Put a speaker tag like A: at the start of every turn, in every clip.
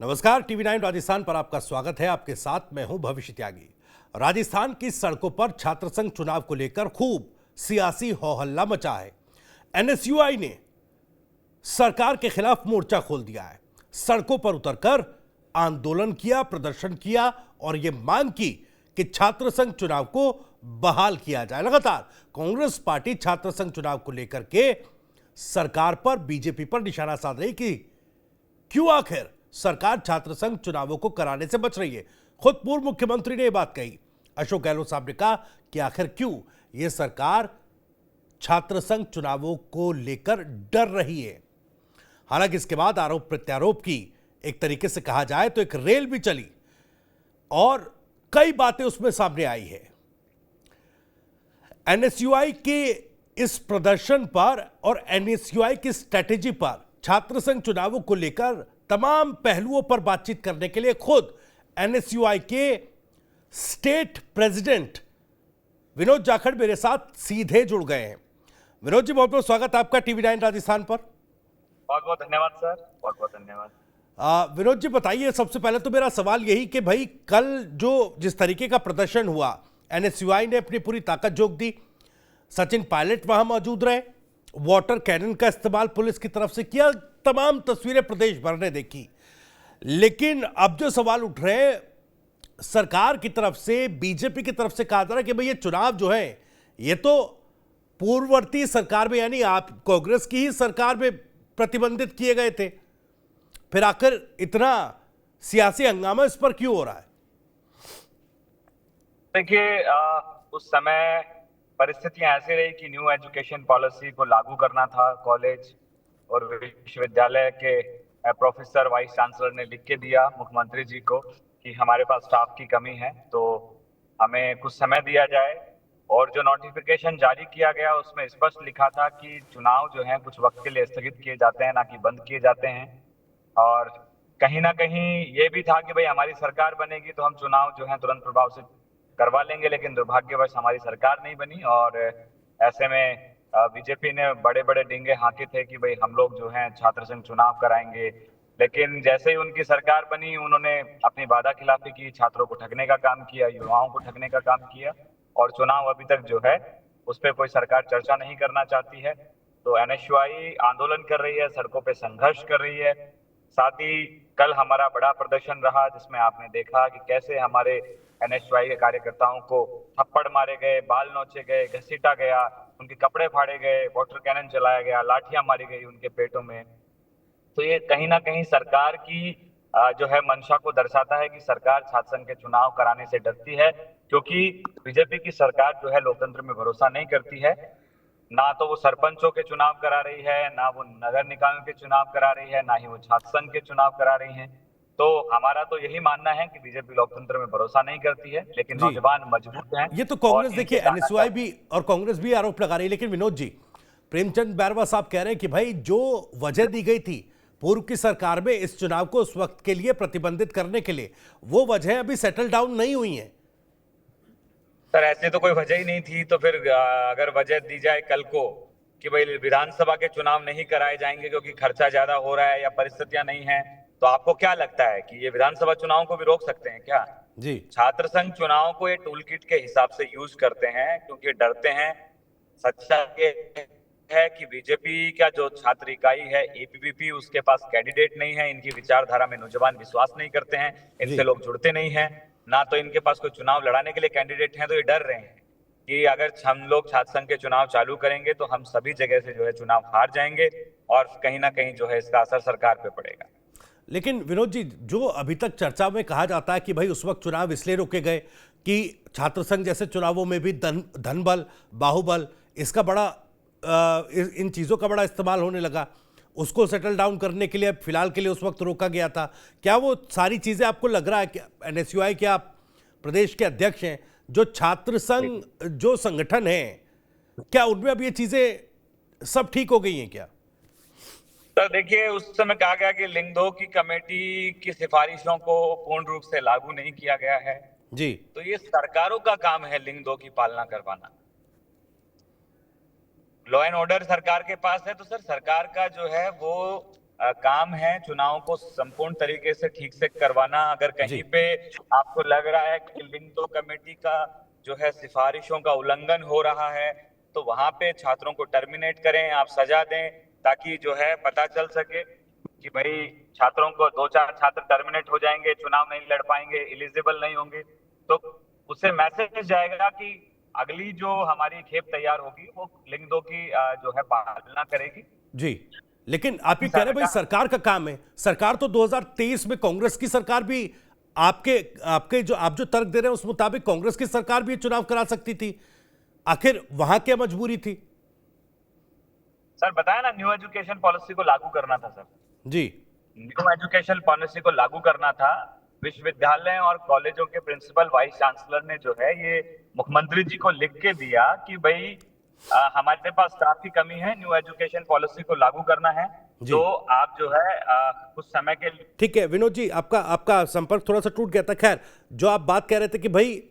A: नमस्कार, टीवी 9 राजस्थान पर आपका स्वागत है। आपके साथ मैं हूं भविष्य त्यागी। राजस्थान की सड़कों पर छात्र संघ चुनाव को लेकर खूब सियासी हो हल्ला मचा है। एनएसयूआई ने सरकार के खिलाफ मोर्चा खोल दिया है। सड़कों पर उतरकर आंदोलन किया, प्रदर्शन किया और यह मांग की कि छात्र संघ चुनाव को बहाल किया जाए। लगातार कांग्रेस पार्टी छात्र संघ चुनाव को लेकर के सरकार पर, बीजेपी पर निशाना साध रही कि क्यों आखिर सरकार छात्र संघ चुनावों को कराने से बच रही है। खुद पूर्व मुख्यमंत्री ने यह बात कही। अशोक गहलोत साहब ने कहा कि आखिर क्यों यह सरकार छात्र संघ चुनावों को लेकर डर रही है। हालांकि इसके बाद आरोप प्रत्यारोप की, एक तरीके से कहा जाए तो एक रेल भी चली और कई बातें उसमें सामने आई है। एनएसयूआई के इस प्रदर्शन पर और एनएसयूआई की स्ट्रेटेजी पर छात्र संघ चुनावों को लेकर तमाम पहलुओं पर बातचीत करने के लिए खुद एनएसयूआई के स्टेट प्रेसिडेंट विनोद जाखड़ मेरे साथ सीधे जुड़ गए हैं। विनोद जी, बहुत बहुत स्वागत आपका टीवी 9 राजस्थान पर।
B: बहुत बहुत धन्यवाद सर, बहुत बहुत धन्यवाद।
A: विनोद जी, बताइए, सबसे पहले तो मेरा सवाल यही कि भाई कल जो जिस तरीके का प्रदर्शन हुआ, एनएसयूआई ने अपनी पूरी ताकत झोंक दी। सचिन पायलट वहां मौजूद रहे, वाटर कैनन का इस्तेमाल पुलिस की तरफ से किया, तमाम तस्वीरें प्रदेश भर ने देखी। लेकिन अब जो सवाल उठ रहे हैं, सरकार की तरफ से, बीजेपी की तरफ से कहा जा रहा है कि भाई ये चुनाव जो है ये तो पूर्ववर्ती सरकार में, यानी आप कांग्रेस की ही सरकार में प्रतिबंधित किए गए थे। फिर आखिर इतना सियासी हंगामा इस पर क्यों हो रहा है?
B: देखिए, उस समय परिस्थितियां ऐसी रही कि न्यू एजुकेशन पॉलिसी को लागू करना था। कॉलेज और विश्वविद्यालय के प्रोफेसर, वाइस चांसलर ने लिख के दिया मुख्यमंत्री जी को कि हमारे पास स्टाफ की कमी है, तो हमें कुछ समय दिया जाए। और जो नोटिफिकेशन जारी किया गया उसमें स्पष्ट लिखा था कि चुनाव जो है कुछ वक्त के लिए स्थगित किए जाते हैं, ना कि बंद किए जाते हैं। और कहीं ना कहीं ये भी था कि भाई हमारी सरकार बनेगी तो हम चुनाव जो है तुरंत प्रभाव से करवा लेंगे, लेकिन दुर्भाग्यवश हमारी सरकार नहीं बनी। और ऐसे में बीजेपी ने बड़े बड़े डींगे हाँके थे कि भाई हम लोग जो हैं छात्र संघ चुनाव कराएंगे। लेकिन जैसे ही उनकी सरकार बनी, उन्होंने अपनी वादा खिलाफी की, छात्रों को ठगने का काम किया, युवाओं को ठगने का काम किया। और चुनाव अभी तक जो है उस पर कोई सरकार चर्चा नहीं करना चाहती है। तो एनएसयूआई आंदोलन कर रही है, सड़कों पे संघर्ष कर रही है। साथ ही कल हमारा बड़ा प्रदर्शन रहा जिसमें आपने देखा कि कैसे हमारे एनएसयूआई के कार्यकर्ताओं को थप्पड़ मारे गए, बाल नोचे गए, घसीटा गया, उनके कपड़े फाड़े गए, वाटर कैनन चलाया गया, लाठियां मारी गई उनके पेटों में। तो ये कहीं ना कहीं सरकार की जो है मंशा को दर्शाता है कि सरकार छात्र संघ के चुनाव कराने से डरती है, क्योंकि बीजेपी की सरकार जो है लोकतंत्र में भरोसा नहीं करती है। ना तो वो सरपंचों के चुनाव करा रही है, ना वो नगर निकायों के चुनाव करा रही है, ना ही वो छात्र संघ के चुनाव करा रही है। तो हमारा तो यही मानना है कि बीजेपी लोकतंत्र में भरोसा नहीं करती है, लेकिन
A: जी,
B: नौजवान मजबूत हैं।
A: ये तो
B: और
A: कांग्रेस,
B: इनके
A: देखिए, एनएसयूआई भी और कांग्रेस भी आरोप लगा रही है। लेकिन विनोद जी, प्रेमचंद बैरवा साहब कह रहे हैं कि भाई जो वजह दी गई थी पूर्व की सरकार में इस चुनाव को उस वक्त के लिए प्रतिबंधित करने के लिए, वो वजह अभी सेटल डाउन नहीं हुई है।
B: सर, ऐसे तो कोई वजह ही नहीं थी। तो फिर अगर वजह दी जाए कल को कि भाई विधानसभा के चुनाव नहीं कराए जाएंगे क्योंकि खर्चा ज्यादा हो रहा है या परिस्थितियां नहीं है, तो आपको क्या लगता है कि ये विधानसभा चुनाव को भी रोक सकते हैं क्या?
A: जी,
B: छात्र संघ चुनाव को ये टूल किट के हिसाब से यूज करते हैं क्योंकि डरते हैं। सच्चा ये है कि बीजेपी का जो छात्र इकाई है एबीवीपी, उसके पास कैंडिडेट नहीं है। इनकी विचारधारा में नौजवान विश्वास नहीं करते हैं,
A: जी,
B: इनसे लोग जुड़ते नहीं हैं। ना तो इनके पास कोई चुनाव लड़ाने के लिए कैंडिडेट हैं, तो ये डर रहे हैं कि अगर हम लोग छात्र संघ के चुनाव चालू करेंगे तो हम सभी जगह से जो है चुनाव हार जाएंगे और कहीं ना कहीं जो है इसका असर सरकार पे पड़ेगा।
A: लेकिन विनोद जी, जो अभी तक चर्चा में कहा जाता है कि भाई उस वक्त चुनाव इसलिए रोके गए कि छात्र संघ जैसे चुनावों में भी धनबल, बाहुबल, इसका बड़ा इन चीज़ों का बड़ा इस्तेमाल होने लगा, उसको सेटल डाउन करने के लिए फिलहाल के लिए उस वक्त रोका गया था। क्या वो सारी चीज़ें आपको लग रहा है कि एनएसयूआई के आप प्रदेश के अध्यक्ष हैं, जो छात्र संघ जो संगठन है, क्या उनमें अब ये चीज़ें सब ठीक हो गई हैं क्या?
B: तो देखिए, उस समय कहा गया कि लिंग 2 की कमेटी की सिफारिशों को पूर्ण रूप से लागू नहीं किया गया है।
A: जी,
B: तो ये सरकारों का काम है लिंग 2 की पालना करवाना। लॉ एंड ऑर्डर सरकार के पास है, तो सर सरकार का जो है वो काम है चुनाव को संपूर्ण तरीके से ठीक से करवाना। अगर
A: जी
B: कहीं पे आपको लग रहा है कि लिंग दो कमेटी का जो है सिफारिशों का उल्लंघन हो रहा है, तो वहां पे छात्रों को टर्मिनेट करें, आप सजा दें, ताकि जो है पता चल सके कि भाई छात्रों को 2-4 छात्र टर्मिनेट हो जाएंगे, चुनाव नहीं लड़ पाएंगे, एलिजिबल नहीं होंगे, तो उससे मैसेज जाएगा कि अगली जो हमारी खेप तैयार होगी वो लिंग दो की जो है पालना करेगी।
A: जी। लेकिन आप ये कह रहे हैं भाई सरकार का काम है, सरकार तो 2023 में कांग्रेस की सरकार भी आपके आपके जो आप जो तर्क दे रहे हैं उस मुताबिक कांग्रेस की सरकार भी चुनाव करा सकती थी, आखिर वहां क्या मजबूरी थी?
B: सर बताया ना, न्यू एजुकेशन पॉलिसी को लागू करना था सर।
A: जी
B: न्यू एजुकेशन पॉलिसी को लागू करना था। विश्वविद्यालय और कॉलेजों के प्रिंसिपल वाइस चांसलर ने जो है ये मुख्यमंत्री जी को लिख के दिया कि भाई हमारे पास स्टाफ की कमी है, न्यू एजुकेशन पॉलिसी को लागू करना है,
A: जी
B: तो आप जो है कुछ समय के लिए।
A: ठीक है विनोद जी, आपका आपका संपर्क थोड़ा सा टूट गया था। खैर, जो आप बात कह रहे थे कि भाई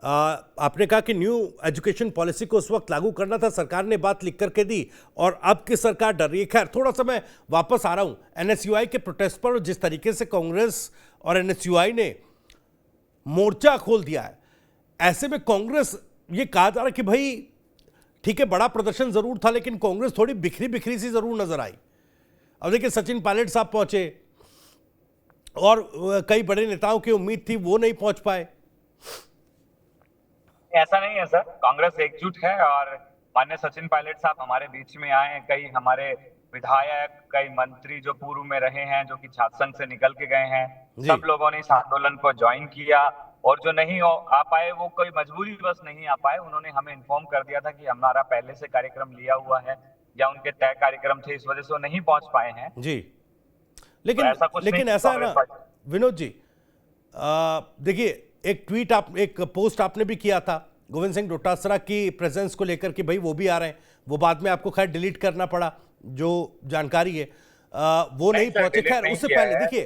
A: आपने कहा कि न्यू एजुकेशन पॉलिसी को उस वक्त लागू करना था, सरकार ने बात लिख करके दी और अब की सरकार डर रही है। खैर, थोड़ा सा मैं वापस आ रहा हूं एनएसयूआई के प्रोटेस्ट पर, जिस तरीके से कांग्रेस और एनएसयूआई ने मोर्चा खोल दिया है, ऐसे में कांग्रेस, ये कहा जा रहा है कि भाई ठीक है बड़ा प्रदर्शन जरूर था लेकिन कांग्रेस थोड़ी बिखरी बिखरी सी जरूर नजर आई। अब देखिए सचिन पायलट साहब पहुंचे और कई बड़े नेताओं की उम्मीद थी वो नहीं पहुंच पाए।
B: ऐसा नहीं है सर, कांग्रेस एकजुट है और माननीय सचिन पायलट साहब हमारे बीच में आए हैं। कई हमारे विधायक, कई मंत्री जो पूर्व में रहे हैं, जो कि छात्र संघ से निकल के गए हैं, सब लोगों ने इस आंदोलन को ज्वाइन किया। और जो नहीं आ पाए वो कोई मजबूरी बस नहीं आ पाए, उन्होंने हमें इन्फॉर्म कर दिया था कि हमारा पहले से कार्यक्रम लिया हुआ है या उनके तय कार्यक्रम थे, इस वजह से वो नहीं पहुंच पाए हैं।
A: जी
B: तो ऐसा कुछ नहीं,
A: ऐसा है ना विनोद जी, देखिए एक पोस्ट आपने भी किया था गोविंद सिंह डोटासरा की प्रेजेंस को लेकर कि भाई वो भी आ रहे हैं, वो बाद में आपको खैर डिलीट करना पड़ा, जो जानकारी है वो नहीं पहुंचे। खैर उससे पहले देखिए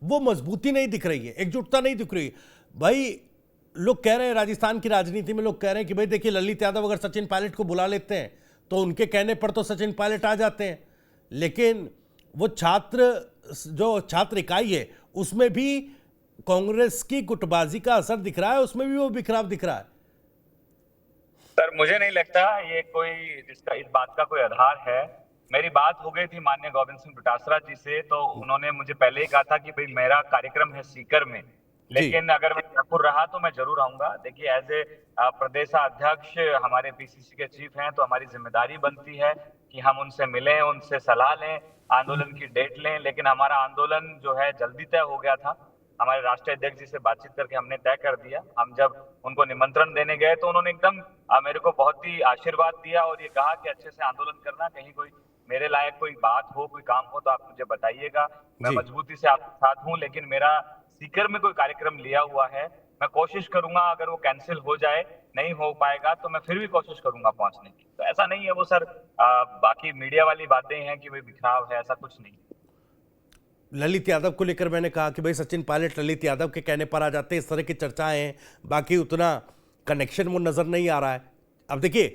A: वो मजबूती नहीं दिख रही है, एकजुटता नहीं दिख रही है। भाई लोग कह रहे हैं, राजस्थान की राजनीति में लोग कह रहे हैं कि भाई देखिए ललित यादव अगर सचिन पायलट को बुला लेते हैं तो उनके कहने पर तो सचिन पायलट आ जाते हैं, लेकिन वो छात्र इकाई है उसमें भी कांग्रेस की गुटबाजी का असर दिख रहा है, उसमें भी वो बिखराव दिख रहा है।
B: सर मुझे नहीं लगता ये कोई इसका इस बात का कोई आधार है। मेरी बात हो गई थी माननीय गोविंद सिंह डोटासरा जी से, तो उन्होंने मुझे पहले ही कहा था कि भाई मेरा कार्यक्रम है सीकर में, लेकिन अगर मैं जयपुर रहा तो मैं जरूर आऊंगा। देखिए एज ए प्रदेश अध्यक्ष हमारे पीसीसी के चीफ हैं, तो हमारी जिम्मेदारी बनती है कि हम उनसे मिलें, उनसे सलाह लें, आंदोलन की डेट लें। लेकिन हमारा आंदोलन जो है जल्दी तय हो गया था, हमारे राष्ट्रीय अध्यक्ष जी से बातचीत करके हमने तय कर दिया। हम जब उनको निमंत्रण देने गए तो उन्होंने एकदम मेरे को बहुत ही आशीर्वाद दिया और ये कहा कि अच्छे से आंदोलन करना, कहीं कोई मेरे लायक कोई बात हो, कोई काम हो तो आप मुझे बताइएगा, मैं मजबूती से आपके साथ हूँ। लेकिन मेरा सीकर में कोई कार्यक्रम लिया हुआ है, मैं कोशिश करूंगा, अगर वो कैंसिल हो जाए, नहीं हो पाएगा तो मैं फिर भी कोशिश करूंगा पहुंचने की। तो ऐसा नहीं है वो सर, बाकी मीडिया वाली बातें हैं कि भाई बिखराव है, ऐसा कुछ नहीं।
A: ललित यादव को लेकर मैंने कहा कि भाई सचिन पायलट ललित यादव के कहने पर आ जाते हैं, इस तरह की चर्चाएं हैं, बाकी उतना कनेक्शन वो नजर नहीं आ रहा है। अब देखिए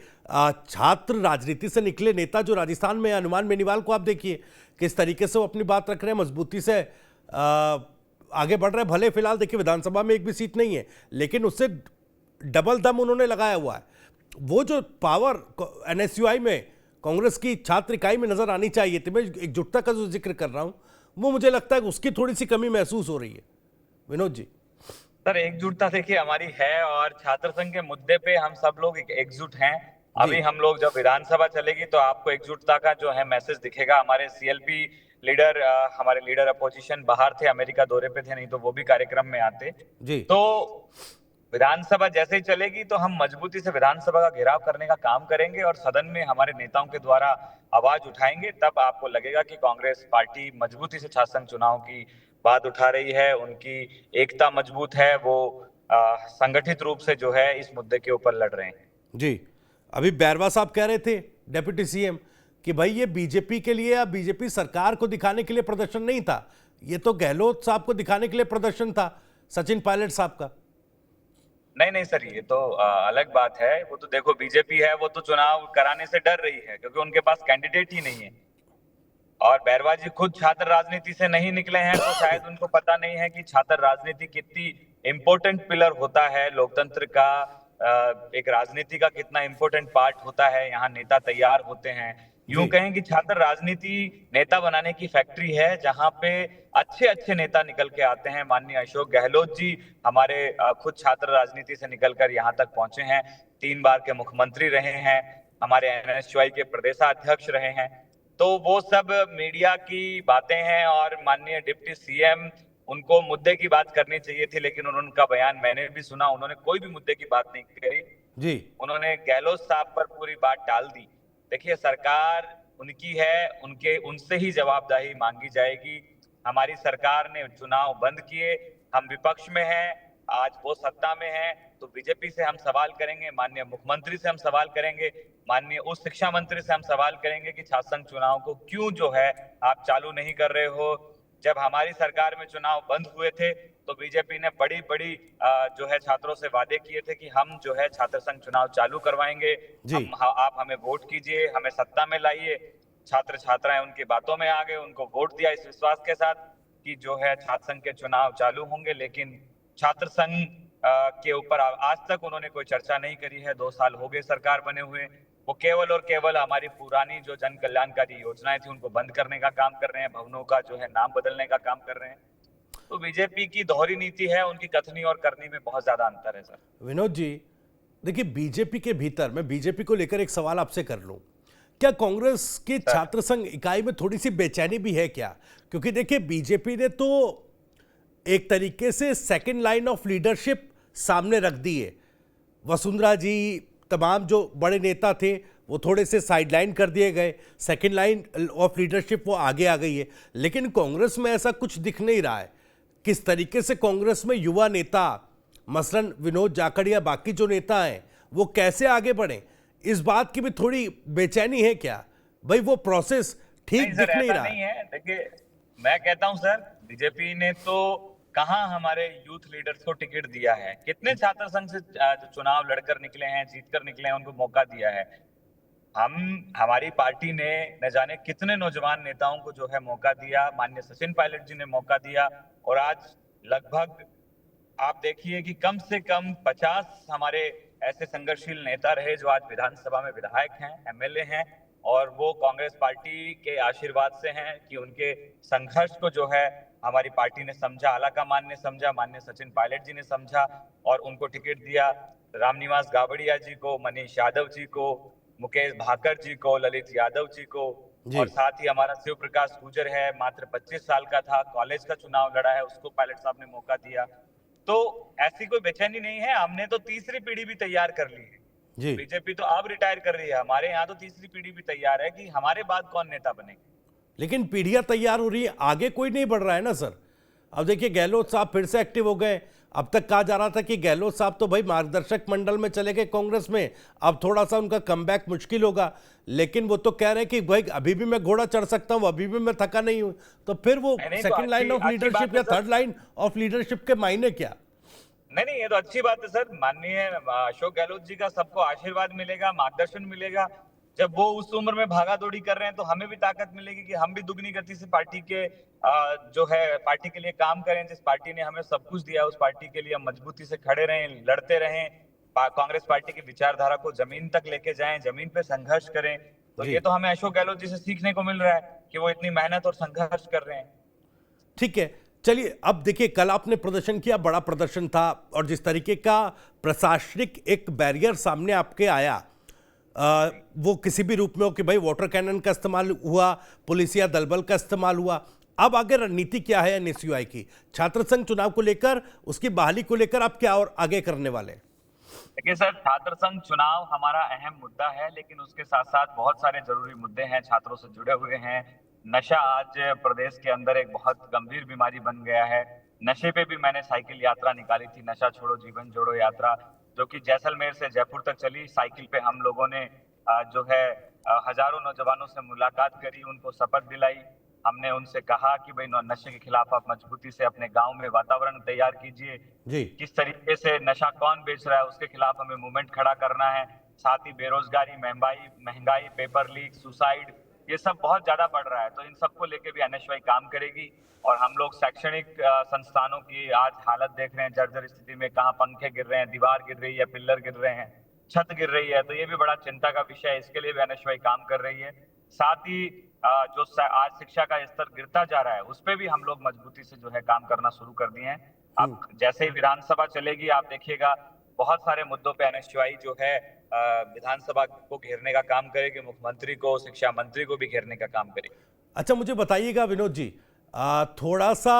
A: छात्र राजनीति से निकले नेता जो राजस्थान में, हनुमान बेनीवाल को आप देखिए किस तरीके से वो अपनी बात रख रहे हैं, मजबूती से आगे बढ़ रहे हैं। भले फिलहाल देखिए विधानसभा में एक भी सीट नहीं है, लेकिन उससे डबल दम उन्होंने लगाया हुआ है। वो जो पावर एनएसयूआई में कांग्रेस की छात्र इकाई में नजर आनी चाहिए थी, मैं एकजुटता का जो जिक्र कर रहा हूं, वो मुझे लगता है उसकी थोड़ी सी कमी महसूस हो रही है। विनोद जी
B: सर एकजुटता देखिए हमारी है और छात्र संघ के मुद्दे पे हम सब लोग एकजुट हैं। अभी हम लोग जब विधानसभा चलेगी तो आपको एकजुटता का जो है मैसेज दिखेगा। हमारे सीएलपी लीडर, हमारे लीडर अपोजिशन बाहर थे, अमेरिका दौरे पे थे, नहीं तो वो भी कार्यक्रम में आते जी। तो विधानसभा जैसे ही चलेगी तो हम मजबूती से विधानसभा का घेराव करने का काम करेंगे और सदन में हमारे नेताओं के द्वारा आवाज उठाएंगे। तब आपको लगेगा कि कांग्रेस पार्टी मजबूती से छात्र संघ चुनाव की बात उठा रही है, उनकी एकता मजबूत है, वो संगठित रूप से जो है इस मुद्दे के ऊपर लड़ रहे हैं।
A: जी अभी बैरवा साहब कह रहे थे डेप्यूटी सीएम कि भाई ये बीजेपी के लिए या बीजेपी सरकार को दिखाने के लिए प्रदर्शन नहीं था, ये तो गहलोत साहब को दिखाने के लिए प्रदर्शन था, सचिन पायलट साहब का।
B: नहीं सर, ये तो अलग बात है। वो तो देखो बीजेपी है, वो तो चुनाव कराने से डर रही है क्योंकि उनके पास कैंडिडेट ही नहीं है। और बैरवा जी खुद छात्र राजनीति से नहीं निकले हैं, तो शायद उनको पता नहीं है कि छात्र राजनीति कितनी इम्पोर्टेंट पिलर होता है लोकतंत्र का। एक राजनीति का कितना इम्पोर्टेंट पार्ट होता है, यहाँ नेता तैयार होते हैं। यूं
A: जी
B: कहें कि छात्र राजनीति नेता बनाने की फैक्ट्री है, जहां पे अच्छे अच्छे नेता निकल के आते हैं। माननीय अशोक गहलोत जी हमारे खुद छात्र राजनीति से निकलकर यहाँ तक पहुंचे हैं, 3 बार के मुख्यमंत्री रहे हैं, हमारे एनएसयूआई के प्रदेशाध्यक्ष रहे हैं। तो वो सब मीडिया की बातें हैं, और माननीय डिप्टी सीएम उनको मुद्दे की बात करनी चाहिए थी, लेकिन उनका बयान मैंने भी सुना, उन्होंने कोई भी मुद्दे की बात नहीं करी।
A: जी
B: उन्होंने गहलोत साहब पर पूरी बात टाल दी। देखिए, सरकार उनकी है, उनके उनसे ही जवाबदेही मांगी जाएगी। हमारी सरकार ने चुनाव बंद किए, हम विपक्ष में हैं, आज वो सत्ता में है, तो बीजेपी से हम सवाल करेंगे, माननीय मुख्यमंत्री से हम सवाल करेंगे, माननीय उच्च शिक्षा मंत्री से हम सवाल करेंगे कि छात्र संघ चुनाव को क्यों जो है आप चालू नहीं कर रहे हो। जब हमारी सरकार में चुनाव बंद हुए थे तो बीजेपी ने बड़ी बड़ी जो है छात्रों से वादे किए थे कि हम जो है छात्र संघ चुनाव चालू करवाएंगे,
A: जी
B: आप हमें वोट कीजिए, हमें सत्ता में लाइए। छात्र छात्राएं उनकी बातों में आ गए, उनको वोट दिया इस विश्वास के साथ कि जो है छात्र संघ के चुनाव चालू होंगे। लेकिन छात्र संघ के ऊपर आज तक उन्होंने कोई चर्चा नहीं करी है। 2 साल हो गए सरकार बने हुए, वो केवल और केवल हमारी पुरानी जो जन कल्याणकारी योजनाएं थी उनको बंद करने का काम कर रहे हैं, भवनों का जो है नाम बदलने का काम कर रहे हैं। तो बीजेपी की दोहरी नीति है, उनकी कथनी और करनी में बहुत ज्यादा अंतर है सर।
A: विनोद जी, देखिए बीजेपी के भीतर मैं बीजेपी को लेकर एक सवाल आपसे कर लूं, क्या कांग्रेस के छात्र संघ इकाई में थोड़ी सी बेचैनी भी है क्या? क्योंकि देखिए बीजेपी ने तो एक तरीके से सेकंड लाइन ऑफ लीडरशिप सामने रख दी है। वसुंधरा जी, तमाम जो बड़े नेता थे वो थोड़े से साइडलाइन कर दिए गए, सेकंड लाइन ऑफ लीडरशिप वो आगे आ गई है। लेकिन कांग्रेस में ऐसा कुछ दिख नहीं रहा है। किस तरीके से कांग्रेस में युवा नेता मसलन विनोद जाखड़ या बाकी जो नेता हैं वो कैसे आगे बढ़े, इस बात की भी थोड़ी बेचैनी है क्या? भाई वो प्रोसेस ठीक दिख नहीं रहा
B: नहीं है। देखिए, मैं कहता हूं सर, बीजेपी ने तो कहां हमारे यूथ लीडर्स को टिकट दिया है? कितने छात्र संघ से जो चुनाव लड़कर निकले हैं, जीतकर निकले हैं, उनको मौका दिया है। हमारी पार्टी ने न जाने कितने नौजवान नेताओं को जो है मौका दिया, माननीय सचिन पायलट जी ने मौका दिया, और आज लगभग आप देखिए कि कम से कम 50 हमारे ऐसे संघर्षशील नेता रहे जो आज विधानसभा में विधायक हैं, एमएलए हैं, और वो कांग्रेस पार्टी के आशीर्वाद से हैं कि उनके संघर्ष को जो है हमारी पार्टी ने समझा, आलाकमान ने समझा, माननीय सचिन पायलट जी ने समझा और उनको टिकट दिया। रामनिवास गावड़िया जी को, मनीष यादव जी को, मुकेश भाकर जी को, ललित यादव जी को, और साथ ही हमारा शिव प्रकाश गुर्जर है, मात्र 25 साल का था, कॉलेज का चुनाव लड़ा है, उसको पायलट साहब ने मौका दिया। तो ऐसी कोई बेचैनी नहीं है, हमने तो तीसरी पीढ़ी भी तैयार कर ली है। बीजेपी तो अब रिटायर कर रही है, हमारे यहाँ तो तीसरी पीढ़ी भी तैयार है कि हमारे बाद कौन नेता बनेगा।
A: लेकिन पीढ़ियां तैयार हो रही है, आगे कोई नहीं बढ़ रहा है ना सर। अब देखिए गहलोत साहब फिर से एक्टिव हो गए। अब तक कहा जा रहा था कि गहलोत साहब तो भाई मार्गदर्शक मंडल में चले गए कांग्रेस में, अब थोड़ा सा उनका कमबैक मुश्किल होगा। लेकिन वो तो कह रहे हैं कि भाई अभी भी मैं घोड़ा चढ़ सकता हूं, अभी भी मैं थका नहीं हूं। तो फिर वो सेकंड लाइन ऑफ लीडरशिप या थर्ड लाइन ऑफ लीडरशिप के मायने क्या?
B: नहीं, ये तो अच्छी बात है सर। माननीय अशोक गहलोत जी का सबको आशीर्वाद मिलेगा, मार्गदर्शन मिलेगा। जब वो उस उम्र में भागा दौड़ी कर रहे हैं तो हमें भी ताकत मिलेगी कि हम भी दुगनी गति से पार्टी के जो है पार्टी के लिए काम करें। जिस पार्टी ने हमें सब कुछ दिया, उस पार्टी के लिए हम मजबूती से खड़े रहें, लड़ते रहें, कांग्रेस पार्टी की विचारधारा को जमीन तक लेके जाएं, जमीन पे संघर्ष करें। तो ये तो हमें अशोक गहलोत जी से सीखने को मिल रहा है कि वो इतनी मेहनत और संघर्ष कर रहे हैं।
A: ठीक है, चलिए अब देखिए कल आपने प्रदर्शन किया, बड़ा प्रदर्शन था, और जिस तरीके का प्रशासनिक एक बैरियर सामने आपके आया, वो किसी भी रूप में हो कि भाई वाटर कैनन का इस्तेमाल हुआ, पुलिस या दलबल का इस्तेमाल हुआ। अब आगे रणनीति क्या है एनएसयूआई की छात्र संघ चुनाव को लेकर, उसकी बहाली को लेकर आप क्या और आगे करने वाले?
B: देखिए सर, छात्र संघ चुनाव हमारा अहम मुद्दा है, लेकिन उसके साथ साथ बहुत सारे जरूरी मुद्दे हैं, छात्रों से जुड़े हुए हैं। नशा आज प्रदेश के अंदर एक बहुत गंभीर बीमारी बन गया है। नशे पे भी मैंने साइकिल यात्रा निकाली थी, नशा छोड़ो जीवन जोड़ो यात्रा, जो कि जैसलमेर से जयपुर तक चली। साइकिल पे हम लोगों ने जो है हजारों नौजवानों से मुलाकात करी, उनको शपथ दिलाई। हमने उनसे कहा कि भाई नशे के खिलाफ आप मजबूती से अपने गांव में वातावरण तैयार कीजिए। किस तरीके से नशा कौन बेच रहा है उसके खिलाफ हमें मूवमेंट खड़ा करना है। साथ ही बेरोजगारी, महंगाई, पेपर लीक, सुसाइड, ये सब बहुत ज्यादा बढ़ रहा है। तो इन सबको लेके भी एनएसयूआई काम करेगी। और हम लोग शैक्षणिक संस्थानों की आज हालत देख रहे हैं, जर्जर स्थिति में, कहाँ पंखे गिर रहे हैं, दीवार गिर रही है, पिल्लर गिर रहे हैं, छत गिर रही है। तो ये भी बड़ा चिंता का विषय है, इसके लिए भी एनएसयूआई काम कर रही है। साथ ही जो आज शिक्षा का स्तर गिरता जा रहा है, उस पर भी हम लोग मजबूती से जो है काम करना शुरू कर दिए हैं। अब जैसे ही विधानसभा चलेगी, आप देखिएगा बहुत सारे मुद्दों पे एनएसयूआई जो है विधानसभा को घेरने का काम करेगी, मुख्यमंत्री को, शिक्षा मंत्री को भी घेरने का काम करेगी।
A: अच्छा, मुझे बताइएगा विनोद जी, थोड़ा सा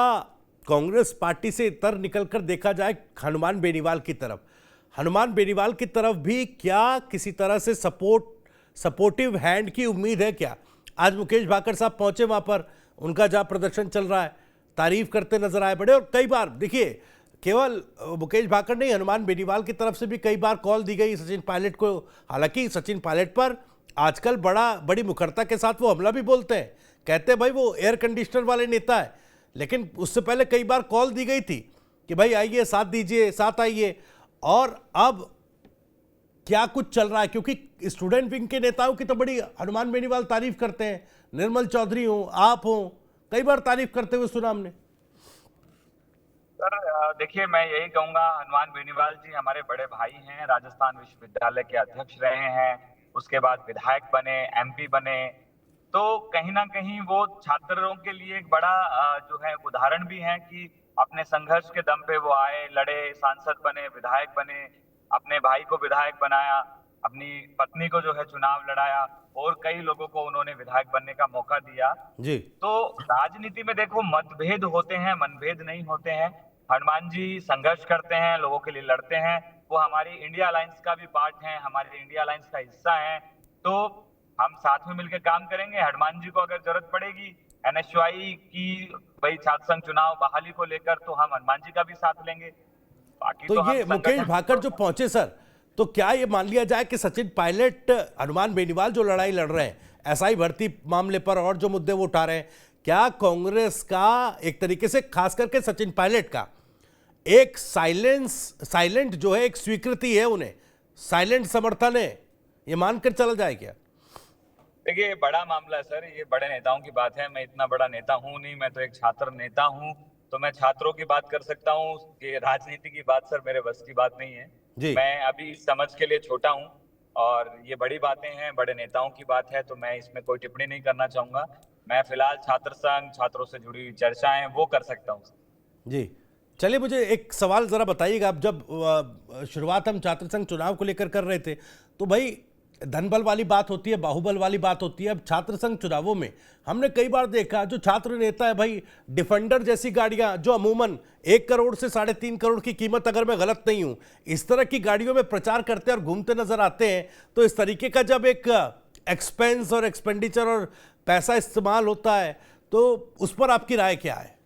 A: कांग्रेस पार्टी से इतर निकलकर देखा जाए हनुमान बेनीवाल की तरफ, हनुमान बेनीवाल की तरफ भी क्या किसी तरह से सपोर्टिव हैंड की उम्मीद है क्या? आज मुकेश भाकर साहब पहुंचे वहां पर, उनका जहां प्रदर्शन चल रहा है, तारीफ करते नजर आए बड़े। और कई बार देखिए, केवल मुकेश भाकर नहीं, हनुमान बेनीवाल की तरफ से भी कई बार कॉल दी गई सचिन पायलट को। हालांकि सचिन पायलट पर आजकल बड़ी मुखरता के साथ वो हमला भी बोलते हैं, कहते हैं भाई वो एयर कंडीशनर वाले नेता है। लेकिन उससे पहले कई बार कॉल दी गई थी कि भाई आइए, साथ दीजिए, साथ आइए। और अब क्या कुछ चल रहा है? क्योंकि स्टूडेंट विंग के नेताओं की तो बड़ी हनुमान बेनीवाल तारीफ करते हैं, निर्मल चौधरी हो, आप हो, कई बार तारीफ करते हुए सुना हमने।
B: सर देखिए, मैं यही कहूंगा, हनुमान बेनीवाल जी हमारे बड़े भाई हैं, राजस्थान विश्वविद्यालय के अध्यक्ष रहे हैं, उसके बाद विधायक बने, एमपी बने। तो कहीं ना कहीं वो छात्रों के लिए एक बड़ा जो है उदाहरण भी है कि अपने संघर्ष के दम पे वो आए, लड़े, सांसद बने, विधायक बने, अपने भाई को विधायक बनाया, अपनी पत्नी को जो है चुनाव लड़ाया, और कई लोगों को उन्होंने विधायक बनने का मौका दिया
A: जी।
B: तो राजनीति में देखो, मतभेद होते हैं, मनभेद नहीं होते हैं। हनुमान जी संघर्ष करते हैं, लोगों के लिए लड़ते हैं, वो हमारी इंडिया अलायंस का भी पार्ट है, हमारे इंडिया अलायंस का हिस्सा है। तो हम साथ में मिलकर काम करेंगे। हनुमान जी को अगर जरूरत पड़ेगी एनएसयूआई की भाई छात्र संघ चुनाव बहाली को लेकर, तो हम हनुमान जी का भी साथ लेंगे। बाकी
A: तो
B: हम
A: ये मुकेश भाकर जो पहुंचे सर, तो क्या ये मान लिया जाए कि सचिन पायलट हनुमान बेनीवाल जो लड़ाई लड़ रहे हैं एसआई भर्ती मामले पर और जो मुद्दे वो उठा रहे हैं, क्या कांग्रेस का एक तरीके से, खास करके सचिन पायलट का एक साइलेंट जो है एक स्वीकृति है, उन्हें साइलेंट समर्थन है, ये मानकर चला जाए क्या?
B: देखिए, ये बड़ा मामला है सर, ये बड़े नेताओं की बात है। मैं इतना बड़ा नेता हूं नहीं, मैं तो एक छात्र नेता हूं। तो मैं छात्रों की बात कर सकता हूं, ये राजनीति की बात सर मेरे बस की बात नहीं है
A: जी।
B: मैं अभी समझ के लिए छोटा हूं, और ये बड़ी बातें हैं, बड़े नेताओं की बात है, तो मैं इसमें कोई टिप्पणी नहीं करना चाहूंगा। मैं फिलहाल छात्र संघ, छात्रों से जुड़ी हुई चर्चाएं वो कर सकता हूँ।
A: जी, चलिए, मुझे एक सवाल ज़रा बताइएगा। अब जब शुरुआत हम छात्र संघ चुनाव को लेकर कर रहे थे, तो भाई धनबल वाली बात होती है, बाहुबल वाली बात होती है। अब छात्र संघ चुनावों में हमने कई बार देखा, जो छात्र नेता है भाई, डिफेंडर जैसी गाड़ियां जो अमूमन 1 करोड़ से 3.5 करोड़ की कीमत, अगर मैं गलत नहीं हूं, इस तरह की गाड़ियों में प्रचार करते और घूमते नजर आते हैं। तो इस तरीके का जब एक एक्सपेंस और एक्सपेंडिचर और पैसा इस्तेमाल होता है, तो उस पर आपकी राय क्या है?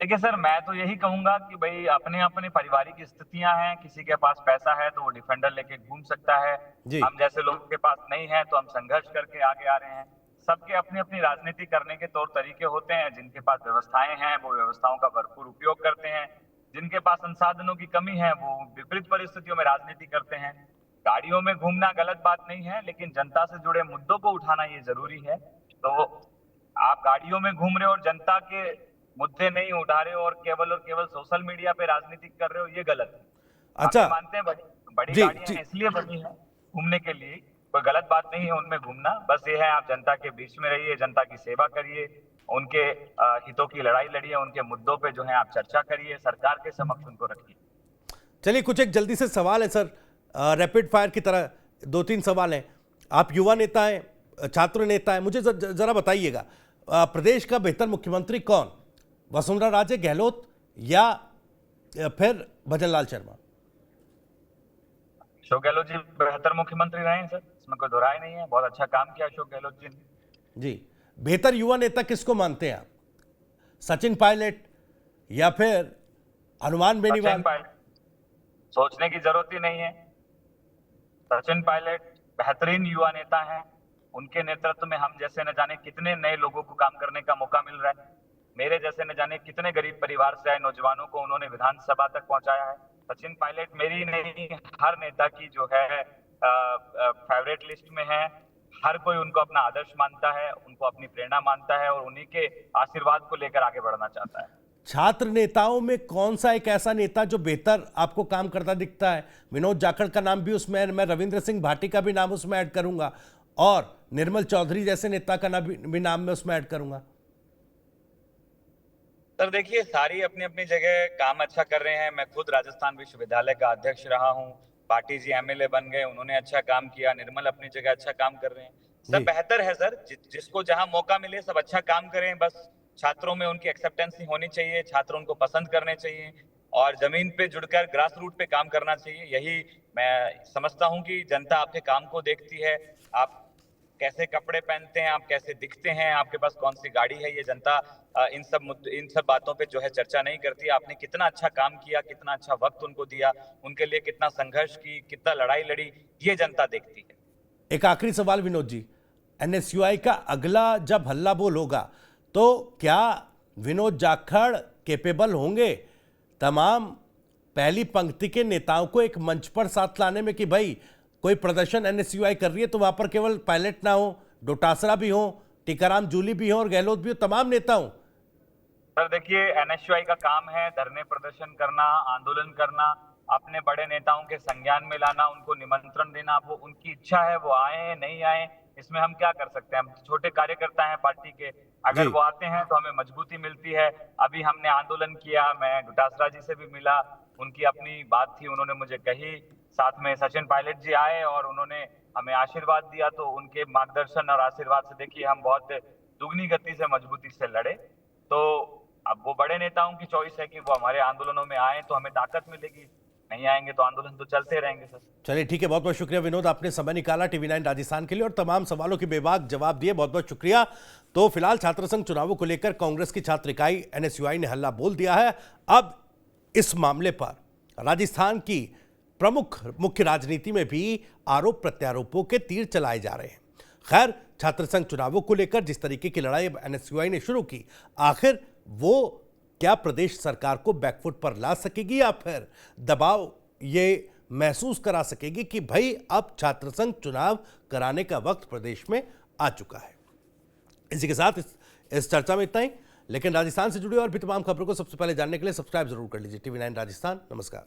B: देखिए सर, मैं तो यही कहूंगा कि भाई अपने अपने पारिवारिक स्थितियां हैं, किसी के पास पैसा है तो वो डिफेंडर लेके घूम सकता है। हम जैसे लोगों के पास नहीं है, तो हम संघर्ष करके आगे आ रहे हैं। सबके अपनी अपनी राजनीति करने के तौर तरीके होते हैं। जिनके पास व्यवस्थाएं हैं वो व्यवस्थाओं का भरपूर उपयोग करते हैं, जिनके पास संसाधनों की कमी है वो विपरीत परिस्थितियों में राजनीति करते हैं। गाड़ियों में घूमना गलत बात नहीं है, लेकिन जनता से जुड़े मुद्दों को उठाना ये जरूरी है। तो आप गाड़ियों में घूम रहे हो और जनता के मुद्दे नहीं उठा रहे हो और केवल सोशल मीडिया पे राजनीति कर रहे हो, ये गलत है।
A: अच्छा,
B: मानते हैं बड़ी गाड़ियां इसलिए बनी है घूमने के लिए, कोई गलत बात नहीं है उनमें घूमना। बस ये है, आप जनता के बीच में रहिए, जनता की सेवा करिए, उनके हितों की लड़ाई लड़िए, उनके मुद्दों पे जो है आप चर्चा करिए, सरकार के समक्ष उनको रखिए।
A: चलिए, कुछ एक जल्दी से सवाल है सर, रैपिड फायर की तरह 2-3 सवाल हैं। आप युवा नेता हैं, छात्र नेता हैं, मुझे जरा बताइएगा, प्रदेश का बेहतर मुख्यमंत्री कौन, वसुंधरा राजे, गहलोत या फिर भजन लाल शर्मा?
B: अशोक गहलोत जी बेहतर मुख्यमंत्री रहे हैं सर, इसमें कोई दो राय नहीं है। बहुत अच्छा काम किया अशोक गहलोत जी ने।
A: जी, बेहतर युवा नेता किसको मानते हैं आप, सचिन पायलट या फिर हनुमान बेनीवाल?
B: सोचने की जरूरत ही नहीं है। सचिन पायलट बेहतरीन युवा नेता हैं, उनके नेतृत्व में हम जैसे न जाने कितने नए लोगों को काम करने का मौका मिल रहा है। मेरे जैसे न जाने कितने गरीब परिवार से आए नौजवानों को उन्होंने विधानसभा तक पहुंचाया है। सचिन पायलट मेरी नहीं, हर नेता की जो है फेवरेट लिस्ट में है। हर कोई उनको अपना आदर्श मानता है, उनको अपनी प्रेरणा मानता है और उन्हीं के आशीर्वाद को लेकर आगे बढ़ना चाहता है।
A: छात्र नेताओं में कौन सा एक ऐसा नेता जो बेहतर आपको काम करता दिखता है? विनोद जाखड़ का नाम भी उसमें है, मैं रविंद्र सिंह भाटी का भी नाम उसमें ऐड करूंगा और निर्मल चौधरी जैसे नेता का भी नाम मैं उसमें ऐड करूंगा।
B: सर देखिए, सारी अपनी अपनी जगह काम अच्छा कर रहे हैं। मैं खुद राजस्थान विश्वविद्यालय का अध्यक्ष रहा हूँ। पाटिल जी एमएलए बन गए, उन्होंने अच्छा काम किया। निर्मल अपनी जगह अच्छा काम कर रहे हैं। सब
A: जी।
B: बेहतर है सर। जिसको जहां मौका मिले सब अच्छा काम करें। बस छात्रों में उनकी एक्सेप्टेंसी होनी चाहिए, छात्र उनको पसंद करने चाहिए और जमीन पे जुड़कर ग्रास रूट पे काम करना चाहिए। यही मैं समझता हूँ कि जनता आपके काम को देखती है। आप कैसे कपड़े पहनते हैं, आप कैसे दिखते हैं, आपके पास कौन सी गाड़ी है, ये जनता इन सब बातों पे जो है चर्चा नहीं करती। आपने कितना अच्छा काम किया, कितना अच्छा वक्त उनको दिया, उनके लिए कितना संघर्ष की, कितना लड़ाई लड़ी, ये जनता देखती है।
A: एक आखिरी सवाल विनोद जी, एनएसयूआई का अगला जब हल्ला बोल होगा तो क्या विनोद जाखड़ कैपेबल होंगे तमाम पहली पंक्ति के नेताओं को एक मंच पर साथ लाने में कि भाई कोई प्रदर्शन एनएसयूआई कर रही है तो वहां पर केवल पायलट ना हो, डोटासरा भी हो, टीकाराम जूली भी हो और गहलोत भी हो, तमाम नेता हो?
B: सर देखिए, एनएसयूआई का काम है धरने प्रदर्शन करना, आंदोलन करना, अपने बड़े नेताओं के संज्ञान में लाना, उनको निमंत्रण देना। वो उनकी इच्छा है, वो आए नहीं आए, इसमें हम क्या कर सकते हैं? हम छोटे कार्यकर्ता हैं पार्टी के।
A: जी।
B: अगर वो आते हैं तो हमें मजबूती मिलती है। अभी हमने आंदोलन किया, मैं डोटासरा जी से भी मिला, उनकी अपनी बात थी, उन्होंने मुझे कही। साथ में सचिन पायलट जी आए और उन्होंने हमें आशीर्वाद दिया। तो उनके मार्गदर्शन और आशीर्वाद से देखिए हम बहुत दुगनी गति से मजबूती से लड़े। तो अब वो बड़े नेताओं की चॉइस है कि वो हमारे आंदोलनों में आए तो हमें ताकत मिलेगी, नहीं आएंगे तो आंदोलन तो चलते रहेंगे सर।
A: चलिए ठीक है, बहुत बहुत शुक्रिया विनोद, आपने समय निकाला टीवी9 राजस्थान के लिए और तमाम सवालों के बेबाक जवाब दिए, बहुत बहुत शुक्रिया। तो फिलहाल छात्र संघ चुनावों को लेकर कांग्रेस की छात्र इकाई एनएसयूआई ने हल्ला बोल दिया है। अब इस मामले पर राजस्थान की प्रमुख मुख्य राजनीति में भी आरोप प्रत्यारोपों के तीर चलाए जा रहे हैं। खैर, छात्र संघ चुनावों को लेकर जिस तरीके की लड़ाई एनएसयूआई ने शुरू की, आखिर वो क्या प्रदेश सरकार को बैकफुट पर ला सकेगी या फिर दबाव ये महसूस करा सकेगी कि भाई अब छात्र संघ चुनाव कराने का वक्त प्रदेश में आ चुका है? इसी के साथ इस चर्चा में इतना ही, लेकिन राजस्थान से जुड़ी और भी तमाम खबरों को सबसे पहले जानने के लिए सब्सक्राइब जरूर कर लीजिए टीवी9 राजस्थान। नमस्कार।